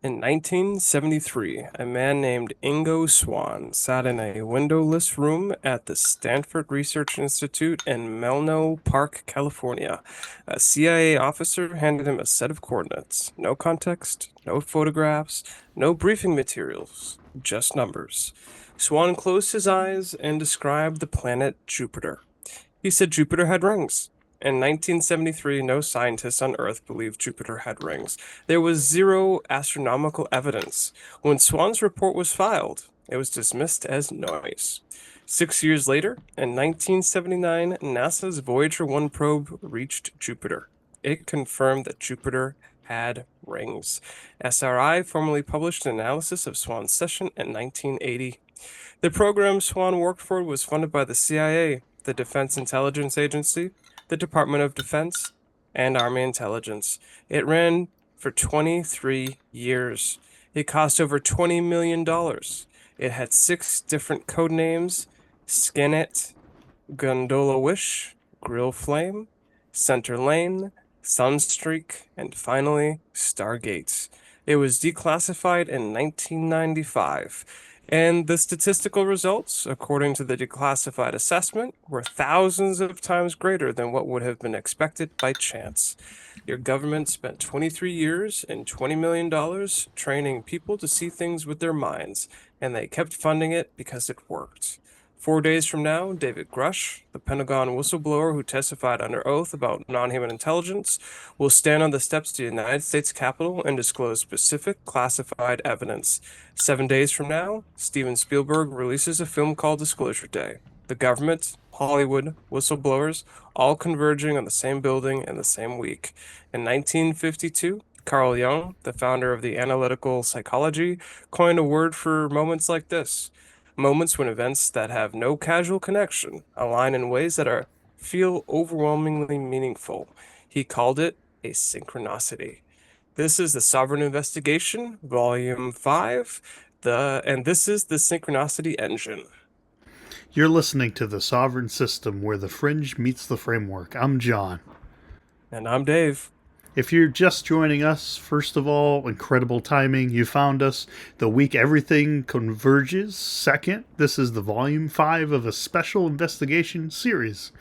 In 1973, a man named Ingo Swann sat in a windowless room at the Stanford Research Institute in Menlo Park, California. A CIA officer handed him a set of coordinates. No context, no photographs, no briefing materials, just numbers. Swann closed his eyes and described the planet Jupiter. He said Jupiter had rings. In 1973, no scientists on Earth believed Jupiter had rings. There was zero astronomical evidence. When Swann's report was filed, it was dismissed as noise. 6 years later, in 1979, NASA's Voyager 1 probe reached Jupiter. It confirmed that Jupiter had rings. SRI formally published an analysis of Swann's session in 1980. The program Swann worked for was funded by the CIA, the Defense Intelligence Agency, the Department of Defense, and Army Intelligence. It ran for 23 years. It cost over $20 million. It had 6 different code names: Scanet, Gondola Wish, Grill Flame, Center Lane, Sunstreak, and finally, Stargate. It was declassified in 1995. And the statistical results, according to the declassified assessment, were thousands of times greater than what would have been expected by chance. Your government spent 23 years and $20 million training people to see things with their minds, and they kept funding it because it worked. 4 days from now, David Grush, the Pentagon whistleblower who testified under oath about non-human intelligence, will stand on the steps of the United States Capitol and disclose specific classified evidence. 7 days from now, Steven Spielberg releases a film called Disclosure Day. The government, Hollywood, whistleblowers, all converging on the same building in the same week. In 1952, Carl Jung, the founder of the analytical psychology, coined a word for moments like this: moments when events that have no causal connection align in ways that feel overwhelmingly meaningful. He called it a synchronicity. This is the Sovereign Investigation, Volume 5, and this is the Synchronicity Engine. You're listening to The Sovereign System, where the fringe meets the framework. I'm John. And I'm Dave. If you're just joining us, first of all, incredible timing. You found us the week everything converges. Second, this is the Volume 5 of a special investigation series.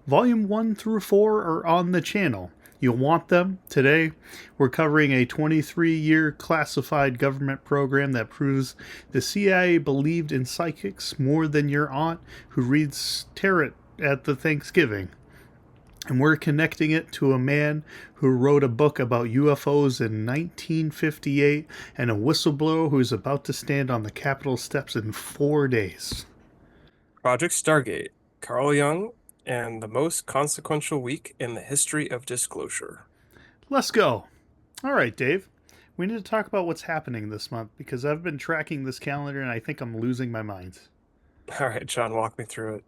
Volume 1 through 4 are on the channel. You'll want them. Today, we're covering a 23-year classified government program that proves the CIA believed in psychics more than your aunt who reads tarot at the Thanksgiving. And we're connecting it to a man who wrote a book about UFOs in 1958 and a whistleblower who's about to stand on the Capitol steps in 4 days. Project Stargate, Carl Jung, and the most consequential week in the history of disclosure. Let's go. All right, Dave. We need to talk about what's happening this month because I've been tracking this calendar and I think I'm losing my mind. All right, John, walk me through it.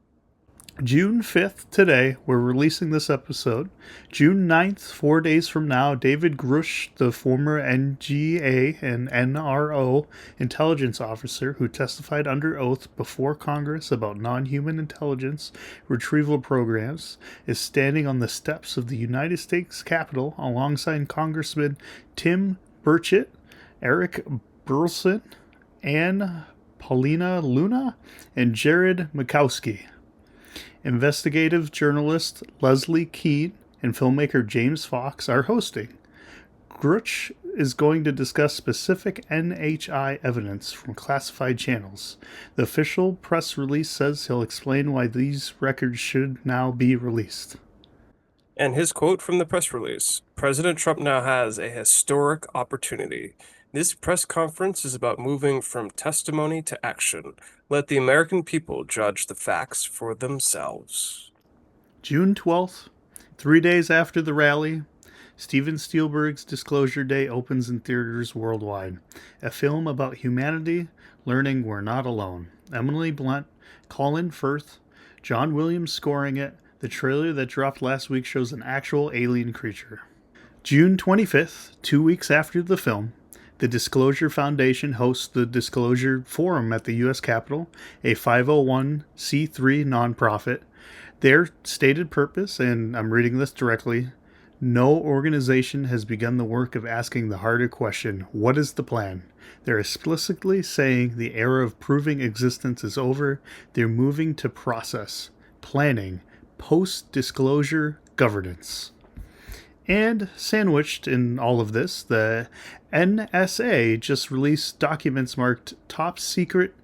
June 5th, today, we're releasing this episode. June 9th, 4 days from now, David Grush, the former NGA and NRO intelligence officer who testified under oath before Congress about non-human intelligence retrieval programs, is standing on the steps of the United States Capitol alongside Congressman Tim Burchett, Eric Burleson, Ann Paulina Luna, and Jared Mikowski. Investigative journalist Leslie Keene and filmmaker James Fox are hosting. Grush is going to discuss specific NHI evidence from classified channels. The official press release says he'll explain why these records should now be released. And his quote from the press release: President Trump now has a historic opportunity. This press conference is about moving from testimony to action. Let the American people judge the facts for themselves. June 12th, 3 days after the rally, Steven Spielberg's Disclosure Day opens in theaters worldwide. A film about humanity learning we're not alone. Emily Blunt, Colin Firth, John Williams scoring it. The trailer that dropped last week shows an actual alien creature. June 25th, 2 weeks after the film, the Disclosure Foundation hosts the Disclosure Forum at the U.S. Capitol, a 501c3 nonprofit. Their stated purpose, and I'm reading this directly, No organization has begun the work of asking the harder question, what is the plan? They're explicitly saying the era of proving existence is over. They're moving to process, planning, post disclosure governance. And sandwiched in all of this, the NSA just released documents marked top secret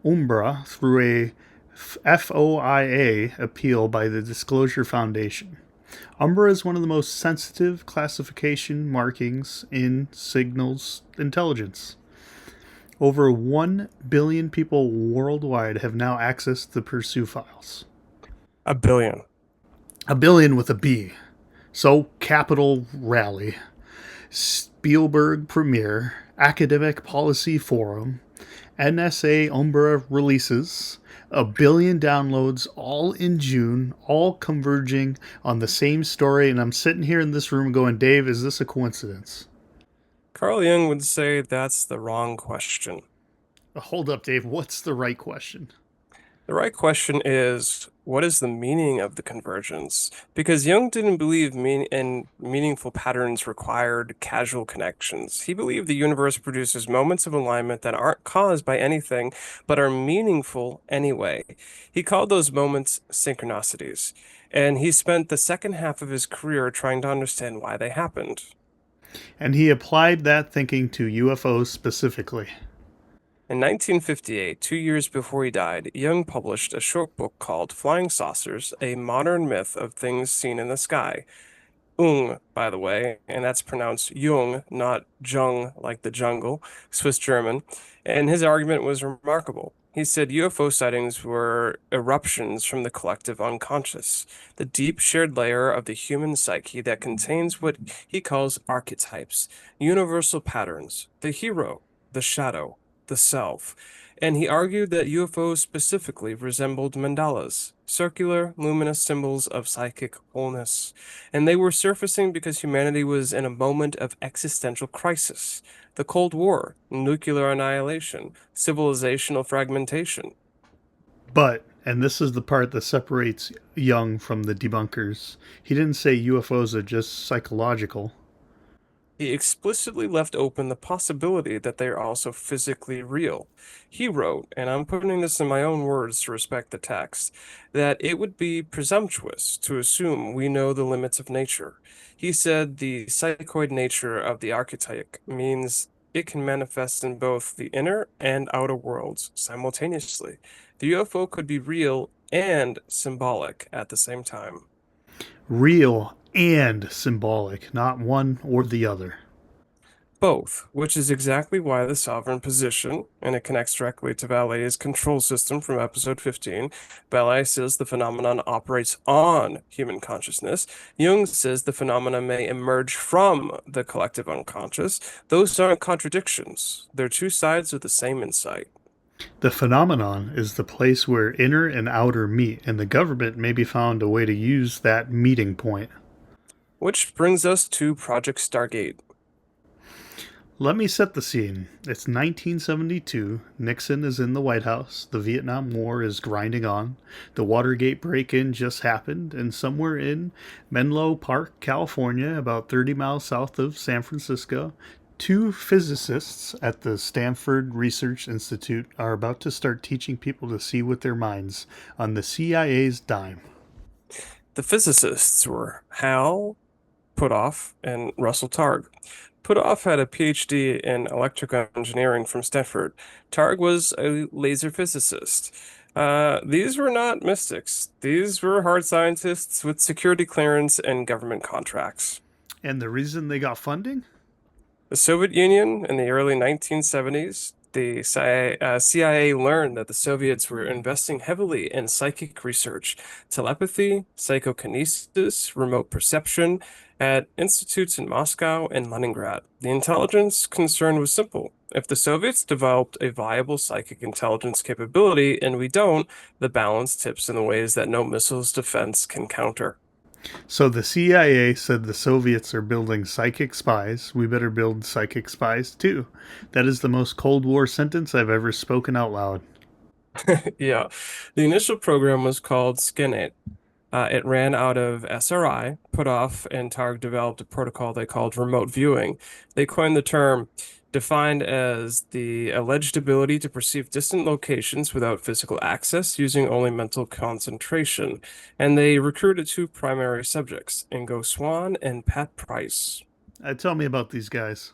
Umbra through a FOIA appeal by the Disclosure Foundation. Umbra is one of the most sensitive classification markings in signals intelligence. Over 1 billion people worldwide have now accessed the Pursue files. A billion. A billion with a B. So, Capital Rally, Spielberg Premiere, Academic Policy Forum, NSA Umbra releases, a billion downloads, all in June, all converging on the same story. And I'm sitting here in this room going, Dave, is this a coincidence? Carl Jung would say that's the wrong question. Hold up, Dave. What's the right question? The right question is, what is the meaning of the convergence? Because Jung didn't believe meaningful patterns required casual connections. He believed the universe produces moments of alignment that aren't caused by anything, but are meaningful anyway. He called those moments synchronicities, and he spent the second half of his career trying to understand why they happened. And he applied that thinking to UFOs specifically. In 1958, 2 years before he died, Jung published a short book called Flying Saucers, a modern myth of things seen in the sky. Ung, by the way, and that's pronounced Jung, not Jung like the jungle, Swiss German. And his argument was remarkable. He said UFO sightings were eruptions from the collective unconscious, the deep shared layer of the human psyche that contains what he calls archetypes, universal patterns, the hero, the shadow, the self. And he argued that UFOs specifically resembled mandalas, circular, luminous symbols of psychic wholeness. And they were surfacing because humanity was in a moment of existential crisis. The Cold War, nuclear annihilation, civilizational fragmentation. But, and this is the part that separates Jung from the debunkers, he didn't say UFOs are just psychological. He explicitly left open the possibility that they are also physically real. He wrote, and I'm putting this in my own words to respect the text, that it would be presumptuous to assume we know the limits of nature. He said the psychoid nature of the archetype means it can manifest in both the inner and outer worlds simultaneously. The UFO could be real and symbolic at the same time. Real and symbolic, not one or the other. Both, which is exactly why the sovereign position, and it connects directly to Valet's control system from episode 15. Valet says the phenomenon operates on human consciousness. Jung says the phenomena may emerge from the collective unconscious. Those aren't contradictions. They're two sides of the same insight. The phenomenon is the place where inner and outer meet, and the government maybe found a way to use that meeting point. Which brings us to Project Stargate. Let me set the scene. It's 1972. Nixon is in the White House. The Vietnam War is grinding on. The Watergate break in just happened, and somewhere in Menlo Park, California, about 30 miles south of San Francisco, two physicists at the Stanford Research Institute are about to start teaching people to see with their minds on the CIA's dime. The physicists were Hal Puthoff and Russell Targ. Puthoff had a PhD in electrical engineering from Stanford. Targ was a laser physicist. These were not mystics. These were hard scientists with security clearance and government contracts. And the reason they got funding? The Soviet Union in the early 1970s, the CIA learned that the Soviets were investing heavily in psychic research, telepathy, psychokinesis, remote perception at institutes in Moscow and Leningrad. The intelligence concern was simple. If the Soviets developed a viable psychic intelligence capability and we don't, the balance tips in the ways that no missiles defense can counter. So the CIA said the Soviets are building psychic spies. We better build psychic spies too. That is the most Cold War sentence I've ever spoken out loud. Yeah, the initial program was called SKINATE. It ran out of SRI, put off, and Targ developed a protocol they called remote viewing. They coined the term defined as the alleged ability to perceive distant locations without physical access using only mental concentration. And they recruited two primary subjects, Ingo Swann and Pat Price. Tell me about these guys.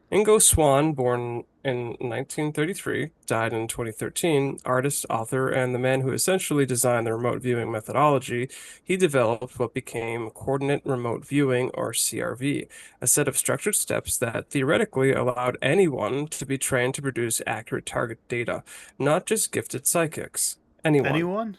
Ingo Swann, born in 1933, died in 2013, artist, author, and the man who essentially designed the remote viewing methodology. He developed what became coordinate remote viewing, or CRV, a set of structured steps that theoretically allowed anyone to be trained to produce accurate target data, not just gifted psychics. Anyone. Anyone?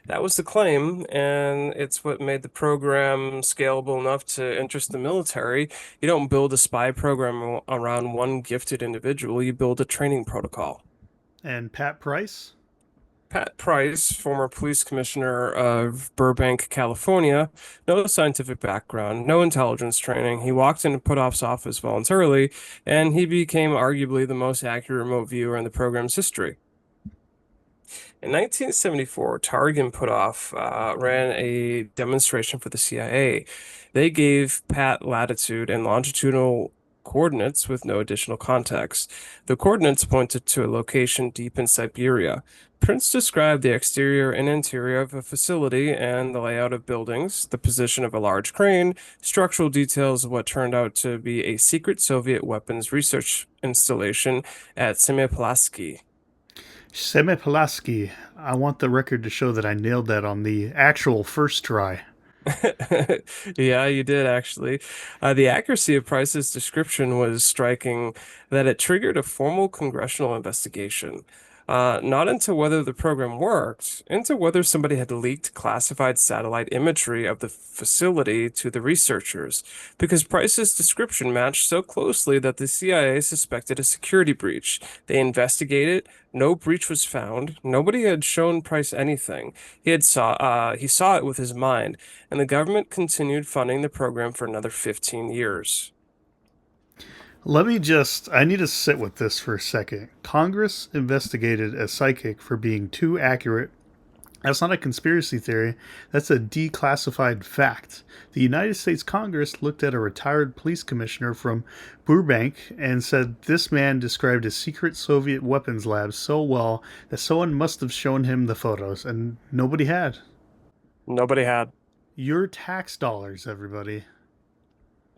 That was the claim, and it's what made the program scalable enough to interest the military. You don't build a spy program around one gifted individual, you build a training protocol. And Pat Price? Pat Price, former police commissioner of Burbank, California, no scientific background, no intelligence training. He walked into Puthoff's office voluntarily, and he became arguably the most accurate remote viewer in the program's history. In 1974, Targ and Puthoff ran a demonstration for the CIA. They gave Pat latitude and longitudinal coordinates with no additional context. The coordinates pointed to a location deep in Siberia. Prince described the exterior and interior of a facility and the layout of buildings, the position of a large crane, structural details of what turned out to be a secret Soviet weapons research installation at Semipalatsky. Semipalatsky. I want the record to show that I nailed that on the actual first try. Yeah, you did actually. The accuracy of Price's description was striking that it triggered a formal congressional investigation. Not into whether the program worked, into whether somebody had leaked classified satellite imagery of the facility to the researchers, because Price's description matched so closely that the CIA suspected a security breach. They investigated, no breach was found, nobody had shown Price anything. He saw it with his mind, and the government continued funding the program for another 15 years. I need to sit with this for a second. Congress investigated a psychic for being too accurate. That's not a conspiracy theory, that's a declassified fact. The United States Congress looked at a retired police commissioner from Burbank and said this man described a secret Soviet weapons lab so well that someone must have shown him the photos, and nobody had. Nobody had. Your tax dollars, everybody.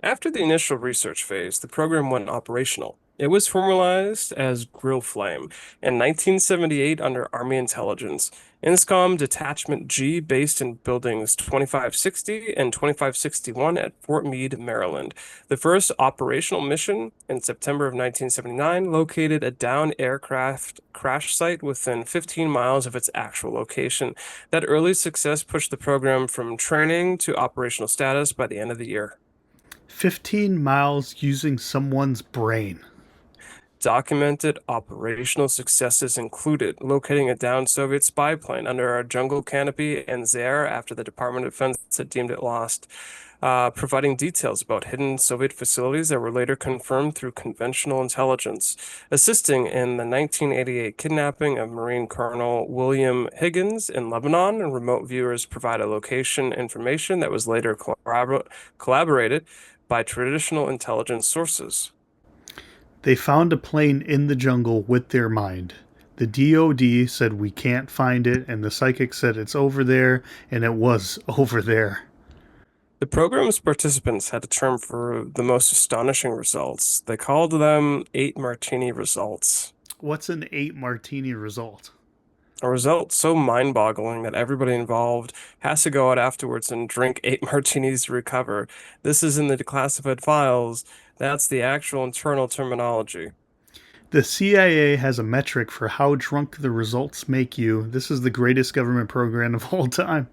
After the initial research phase, the program went operational. It was formalized as Grill Flame in 1978 under Army Intelligence. INSCOM Detachment G based in buildings 2560 and 2561 at Fort Meade, Maryland. The first operational mission in September of 1979 located a downed aircraft crash site within 15 miles of its actual location. That early success pushed the program from training to operational status by the end of the year. 15 miles using someone's brain. Documented operational successes included locating a downed Soviet spy plane under a jungle canopy in Zaire after the Department of Defense had deemed it lost, providing details about hidden Soviet facilities that were later confirmed through conventional intelligence, assisting in the 1988 kidnapping of Marine Colonel William Higgins in Lebanon, and remote viewers provided location information that was later collaborated by traditional intelligence sources. They found a plane in the jungle with their mind. The DOD said we can't find it, and the psychic said it's over there, and it was over there. The program's participants had a term for the most astonishing results. They called them 8 martini results. What's an 8 martini result? A result so mind-boggling that everybody involved has to go out afterwards and drink 8 martinis to recover. This is in the declassified files. That's the actual internal terminology. The CIA has a metric for how drunk the results make you. This is the greatest government program of all time.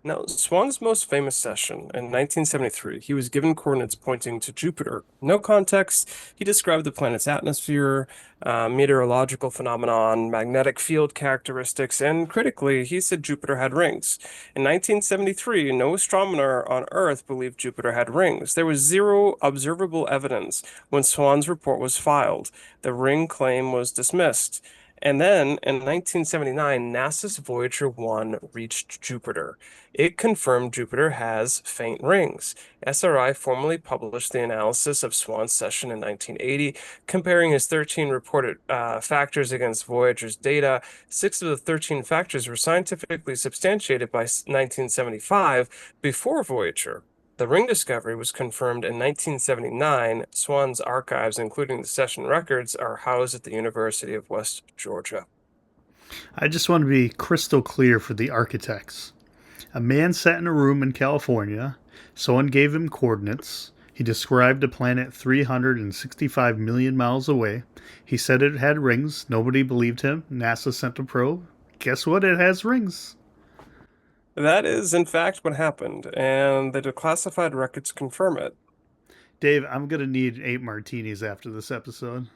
Now, Swann's most famous session in 1973, he was given coordinates pointing to Jupiter. No context, he described the planet's atmosphere, meteorological phenomenon, magnetic field characteristics, and critically, he said Jupiter had rings. In 1973, no astronomer on Earth believed Jupiter had rings. There was zero observable evidence when Swann's report was filed. The ring claim was dismissed. And then in 1979, NASA's Voyager 1 reached Jupiter. It confirmed Jupiter has faint rings. SRI formally published the analysis of Swan's session in 1980, comparing his 13 reported factors against Voyager's data. 6 of the 13 factors were scientifically substantiated by 1975 before Voyager. The ring discovery was confirmed in 1979. Swan's archives, including the session records, are housed at the University of West Georgia. I just want to be crystal clear for the architects. A man sat in a room in California. Someone gave him coordinates. He described a planet 365 million miles away. He said it had rings. Nobody believed him. NASA sent a probe. Guess what? It has rings. That is, in fact, what happened, and the declassified records confirm it. Dave, I'm going to need 8 martinis after this episode.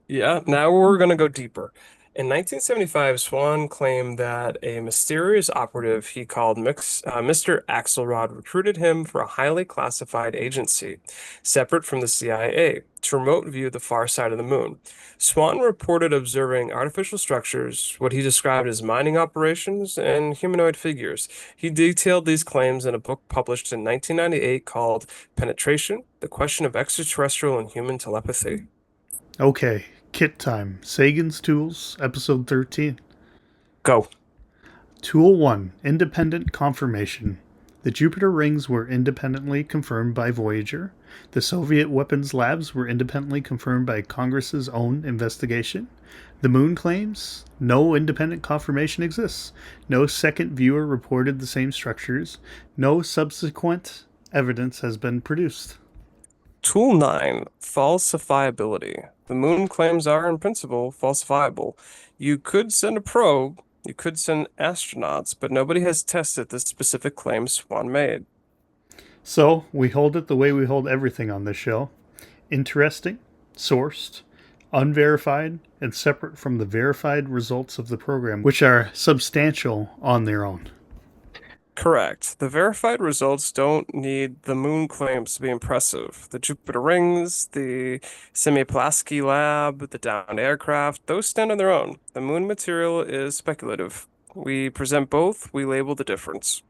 Yeah, now we're going to go deeper. In 1975, Swan claimed that a mysterious operative he called Mr. Axelrod recruited him for a highly classified agency, separate from the CIA, to remote view the far side of the moon. Swan reported observing artificial structures, what he described as mining operations, and humanoid figures. He detailed these claims in a book published in 1998 called Penetration: The Question of Extraterrestrial and Human Telepathy. Okay, kit time. Sagan's Tools, episode 13. Go. Tool 1, Independent Confirmation. The Jupiter rings were independently confirmed by Voyager. The Soviet weapons labs were independently confirmed by Congress's own investigation. The moon claims no independent confirmation exists. No second viewer reported the same structures. No subsequent evidence has been produced. Tool 9, falsifiability. The moon claims are, in principle, falsifiable. You could send a probe, you could send astronauts, but nobody has tested the specific claims Swan made. So, we hold it the way we hold everything on this show. Interesting, sourced, unverified, and separate from the verified results of the program, which are substantial on their own. Correct. The verified results don't need the moon claims to be impressive. The Jupiter rings, the Semiplasky lab, the downed aircraft, those stand on their own. The moon material is speculative. We present both, we label the difference.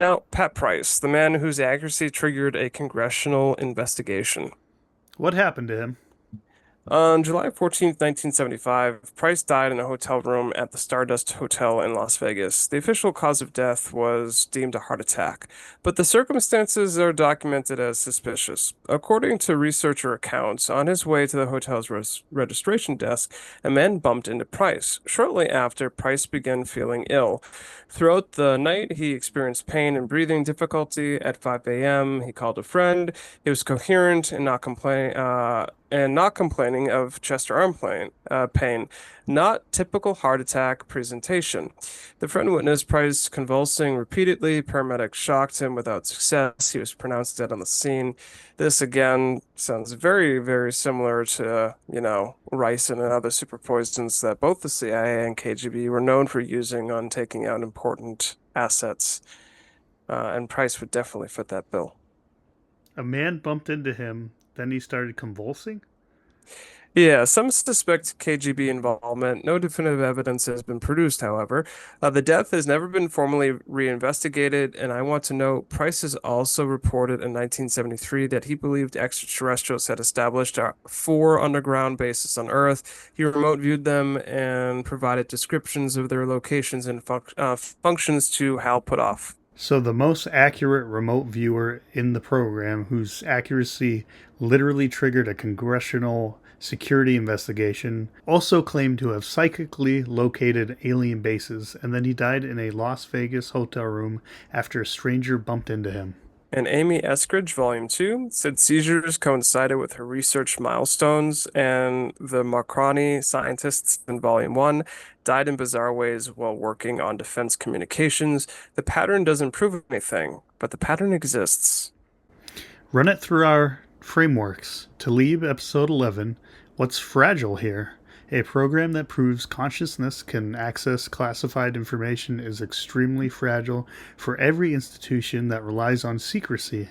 Now, Pat Price, the man whose accuracy triggered a congressional investigation. What happened to him? On July 14th, 1975, Price died in a hotel room at the Stardust Hotel in Las Vegas. The official cause of death was deemed a heart attack, but the circumstances are documented as suspicious. According to researcher accounts, on his way to the hotel's registration desk, a man bumped into Price. Shortly after, Price began feeling ill. Throughout the night, he experienced pain and breathing difficulty. At 5 a.m., he called a friend. He was coherent and not complaining of chest or arm pain, not typical heart attack presentation. The friend witnessed Price convulsing repeatedly. Paramedics shocked him without success. He was pronounced dead on the scene. This again sounds very, very similar to, ricin and other super poisons that both the CIA and KGB were known for using on taking out important assets. And Price would definitely fit that bill. A man bumped into him, then he started convulsing? Yeah, some suspect KGB involvement. No definitive evidence has been produced, however. The death has never been formally reinvestigated, and I want to note Price has also reported in 1973 that he believed extraterrestrials had established 4 underground bases on Earth. He remote viewed them and provided descriptions of their locations and functions to Hal Puthoff. So the most accurate remote viewer in the program, whose accuracy literally triggered a congressional security investigation, also claimed to have psychically located alien bases, and then he died in a Las Vegas hotel room after a stranger bumped into him. And Amy Eskridge, Volume 2, said seizures coincided with her research milestones, and the Marconi scientists in Volume 1 died in bizarre ways while working on defense communications. The pattern doesn't prove anything, but the pattern exists. Run it through our frameworks. Talib, Episode 11, What's Fragile Here? A program that proves consciousness can access classified information is extremely fragile for every institution that relies on secrecy.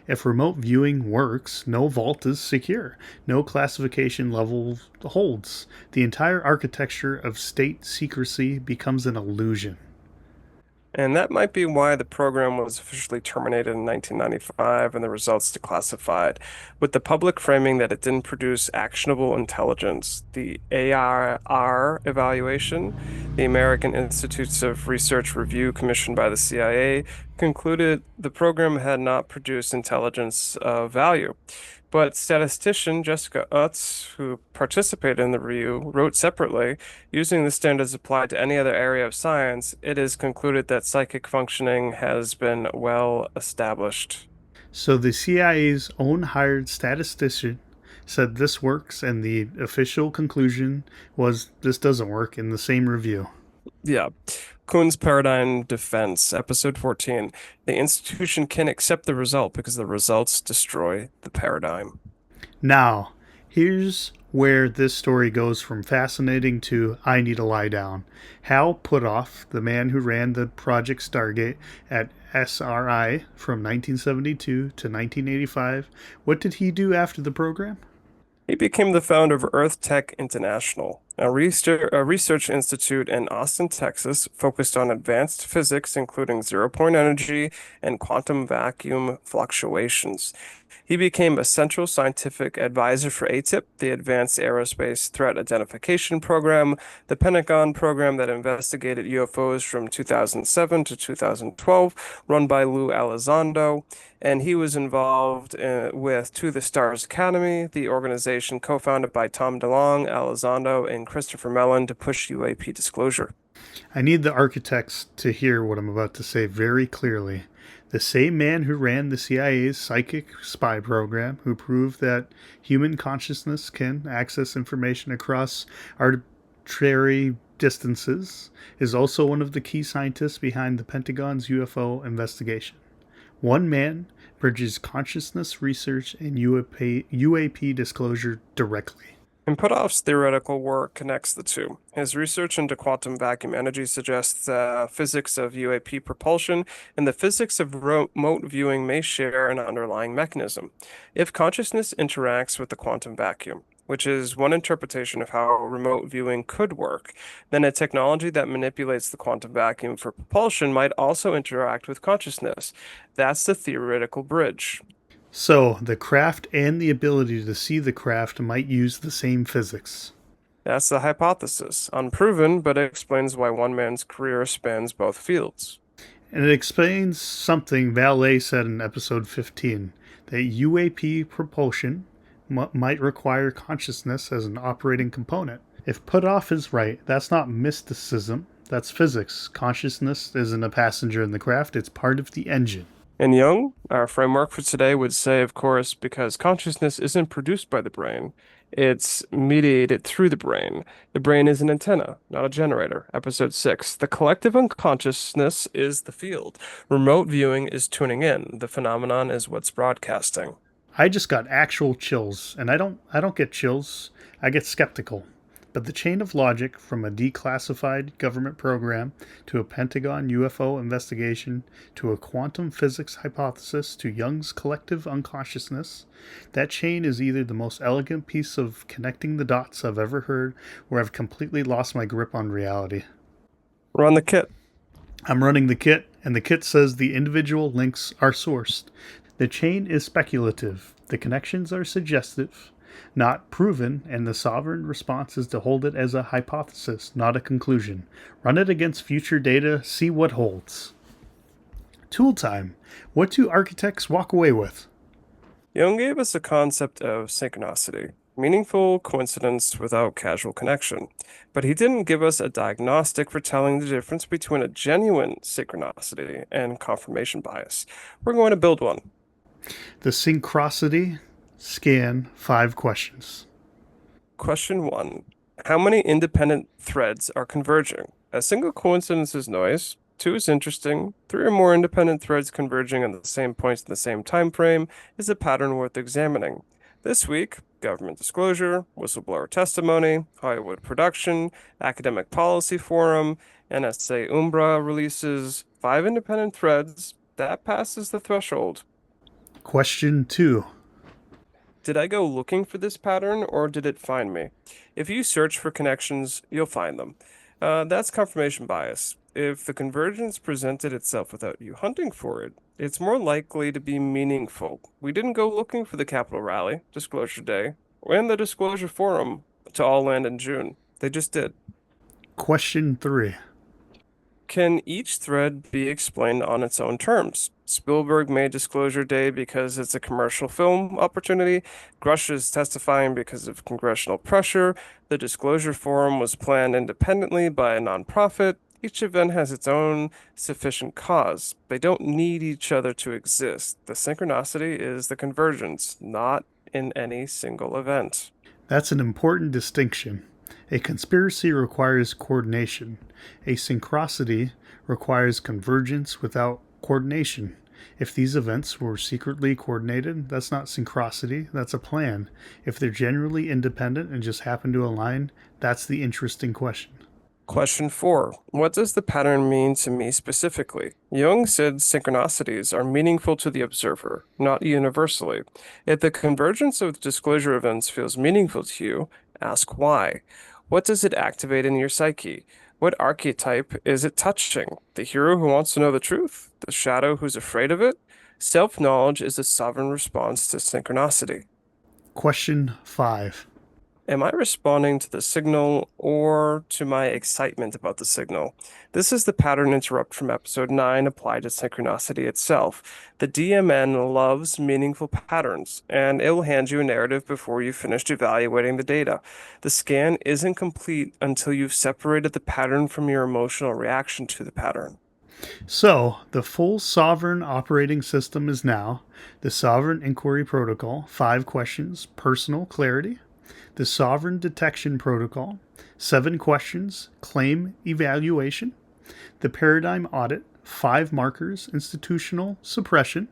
If remote viewing works, no vault is secure. No classification level holds. The entire architecture of state secrecy becomes an illusion. And that might be why the program was officially terminated in 1995 and the results declassified, with the public framing that it didn't produce actionable intelligence. The ARR evaluation, the American Institutes of Research Review commissioned by the CIA, concluded the program had not produced intelligence of value. But statistician Jessica Utz, who participated in the review, wrote separately, using the standards applied to any other area of science, it is concluded that psychic functioning has been well established. So the CIA's own hired statistician said this works, and the official conclusion was this doesn't work in the same review. Yeah. Kuhn's Paradigm Defense, Episode 14. The institution can accept the result because the results destroy the paradigm. Now, here's where this story goes from fascinating to I need to lie down. Hal Puthoff, the man who ran the Project Stargate at SRI from 1972 to 1985, what did he do after the program? He became the founder of Earth Tech International, a research institute in Austin, Texas, focused on advanced physics, including zero-point energy and quantum vacuum fluctuations. He became a central scientific advisor for ATIP, the Advanced Aerospace Threat Identification Program, the Pentagon program that investigated UFOs from 2007 to 2012, run by Lou Elizondo, and he was involved with To the Stars Academy, the organization co-founded by Tom DeLonge, Elizondo, and Christopher Mellon to push UAP disclosure. I need the architects to hear what I'm about to say very clearly. The same man who ran the CIA's psychic spy program, who proved that human consciousness can access information across arbitrary distances, is also one of the key scientists behind the Pentagon's UFO investigation. One man bridges consciousness research and UAP disclosure directly. And Puthoff's theoretical work connects the two. His research into quantum vacuum energy suggests the physics of UAP propulsion and the physics of remote viewing may share an underlying mechanism. If consciousness interacts with the quantum vacuum, which is one interpretation of how remote viewing could work, then a technology that manipulates the quantum vacuum for propulsion might also interact with consciousness. That's the theoretical bridge. So, the craft and the ability to see the craft might use the same physics. That's the hypothesis. Unproven, but it explains why one man's career spans both fields. And it explains something Valet said in episode 15 that UAP propulsion might require consciousness as an operating component. If Puthoff is right, that's not mysticism, that's physics. Consciousness isn't a passenger in the craft, it's part of the engine. And Jung, our framework for today, would say, of course, because consciousness isn't produced by the brain, it's mediated through the brain. The brain is an antenna, not a generator. Episode 6. The collective unconsciousness is the field. Remote viewing is tuning in. The phenomenon is what's broadcasting. I just got actual chills, and I don't get chills. I get skeptical. But the chain of logic from a declassified government program to a Pentagon UFO investigation to a quantum physics hypothesis to Jung's collective unconsciousness, that chain is either the most elegant piece of connecting the dots I've ever heard or I've completely lost my grip on reality. Run the kit. I'm running the kit, and the kit says the individual links are sourced. The chain is speculative. The connections are suggestive, not proven, and the sovereign response is to hold it as a hypothesis, not a conclusion. Run it against future data, see what holds. Tool time. What do architects walk away with? Jung gave us a concept of synchronicity, meaningful coincidence without casual connection. But he didn't give us a diagnostic for telling the difference between a genuine synchronicity and confirmation bias. We're going to build one. The synchronicity scan 5 questions. Question 1. How many independent threads are converging? A single coincidence is noise. 2 is interesting. 3 or more independent threads converging on the same points in the same time frame is a pattern worth examining. This week, government disclosure, whistleblower testimony, Hollywood production, academic policy forum, NSA Umbra releases 5 independent threads. That passes the threshold. Question 2. Did I go looking for this pattern or did it find me? If you search for connections, you'll find them. That's confirmation bias. If the convergence presented itself without you hunting for it, it's more likely to be meaningful. We didn't go looking for the Capitol rally, Disclosure Day, and the Disclosure Forum to all land in June. They just did. Question 3. Can each thread be explained on its own terms? Spielberg made Disclosure Day because it's a commercial film opportunity. Grush is testifying because of congressional pressure. The Disclosure Forum was planned independently by a nonprofit. Each event has its own sufficient cause. They don't need each other to exist. The synchronicity is the convergence, not in any single event. That's an important distinction. A conspiracy requires coordination. A synchronicity requires convergence without coordination. If these events were secretly coordinated, that's not synchronicity, that's a plan. If they're generally independent and just happen to align, that's the interesting question. Question 4. What does the pattern mean to me specifically? Jung said synchronicities are meaningful to the observer, not universally. If the convergence of disclosure events feels meaningful to you, ask why. What does it activate in your psyche? What archetype is it touching? The hero who wants to know the truth? The shadow who's afraid of it? Self-knowledge is a sovereign response to synchronicity. Question 5. Am I responding to the signal or to my excitement about the signal? This is the pattern interrupt from episode 9 applied to synchronicity itself. The DMN loves meaningful patterns, and it will hand you a narrative before you've finished evaluating the data. The scan isn't complete until you've separated the pattern from your emotional reaction to the pattern. So, the full sovereign operating system is now the Sovereign Inquiry Protocol, 5 questions, personal clarity. The Sovereign Detection Protocol, 7 questions, claim evaluation. The Paradigm Audit, 5 markers, institutional suppression.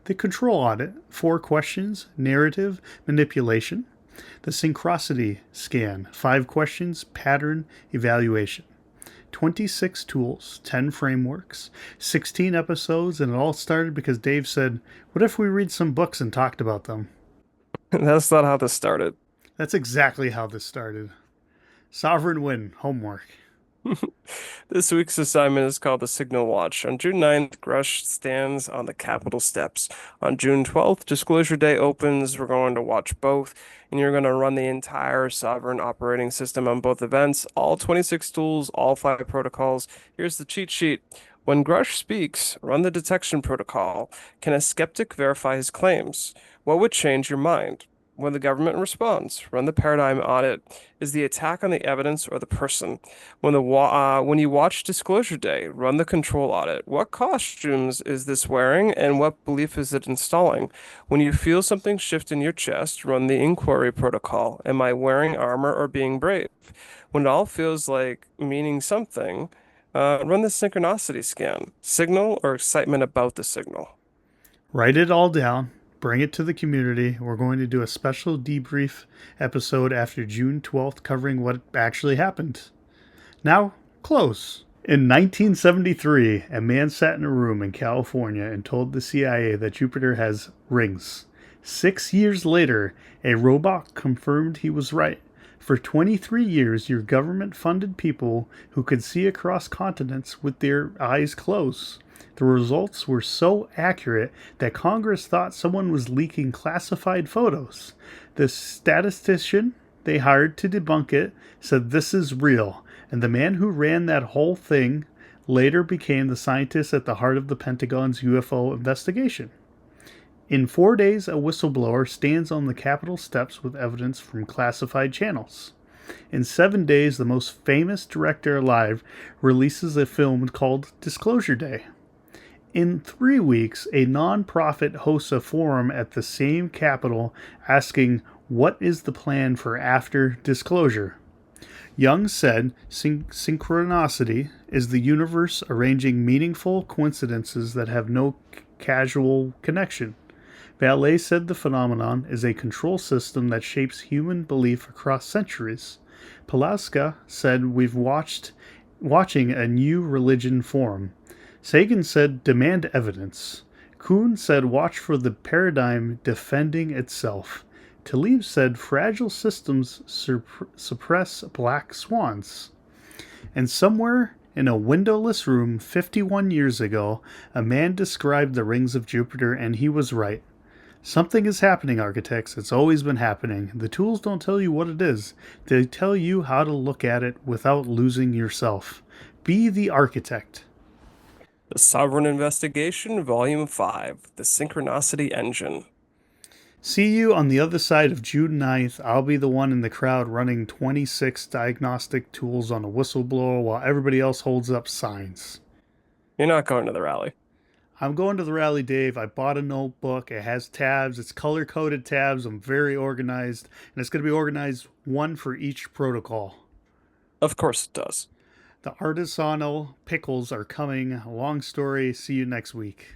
The Control Audit, 4 questions, narrative manipulation. The Synchronicity Scan, 5 questions, pattern evaluation. 26 tools, 10 frameworks, 16 episodes, and it all started because Dave said, "What if we read some books and talked about them?" That's not how this started. That's exactly how this started. Sovereign win, homework. This week's assignment is called the Signal Watch. On June 9th, Grush stands on the Capitol steps. On June 12th, Disclosure Day opens. We're going to watch both, and you're going to run the entire sovereign operating system on both events, all 26 tools, all 5 protocols. Here's the cheat sheet. When Grush speaks, run the detection protocol. Can a skeptic verify his claims? What would change your mind? When the government responds, run the paradigm audit. Is the attack on the evidence or the person? When you watch Disclosure Day, run the control audit. What costumes is this wearing and what belief is it installing? When you feel something shift in your chest, run the inquiry protocol. Am I wearing armor or being brave? When it all feels like meaning something, run the synchronicity scan. Signal or excitement about the signal? Write it all down. Bring it to the community. We're going to do a special debrief episode after June 12th covering what actually happened. Now, close. In 1973, a man sat in a room in California and told the CIA that Jupiter has rings. 6 years later, a robot confirmed he was right. For 23 years, your government funded people who could see across continents with their eyes closed. The results were so accurate that Congress thought someone was leaking classified photos. The statistician they hired to debunk it said this is real, and the man who ran that whole thing later became the scientist at the heart of the Pentagon's UFO investigation. In 4 days, a whistleblower stands on the Capitol steps with evidence from classified channels. In 7 days, the most famous director alive releases a film called Disclosure Day. In 3 weeks, a non-profit hosts a forum at the same Capitol asking, "What is the plan for after disclosure?" Jung said synchronicity is the universe arranging meaningful coincidences that have no casual connection. Vallée said the phenomenon is a control system that shapes human belief across centuries. Palaska said we've watching a new religion form. Sagan said demand evidence. Kuhn said, watch for the paradigm defending itself. Talib said, fragile systems suppress black swans. And somewhere in a windowless room 51 years ago, a man described the rings of Jupiter, and he was right. Something is happening, architects. It's always been happening. The tools don't tell you what it is, they tell you how to look at it without losing yourself. Be the architect. The Sovereign Investigation, Volume 5, The Synchronicity Engine. See you on the other side of June 9th. I'll be the one in the crowd running 26 diagnostic tools on a whistleblower while everybody else holds up signs. You're not going to the rally. I'm going to the rally, Dave. I bought a notebook. It has tabs. It's color-coded tabs. I'm very organized. And it's going to be organized one for each protocol. Of course it does. The artisanal pickles are coming. Long story. See you next week.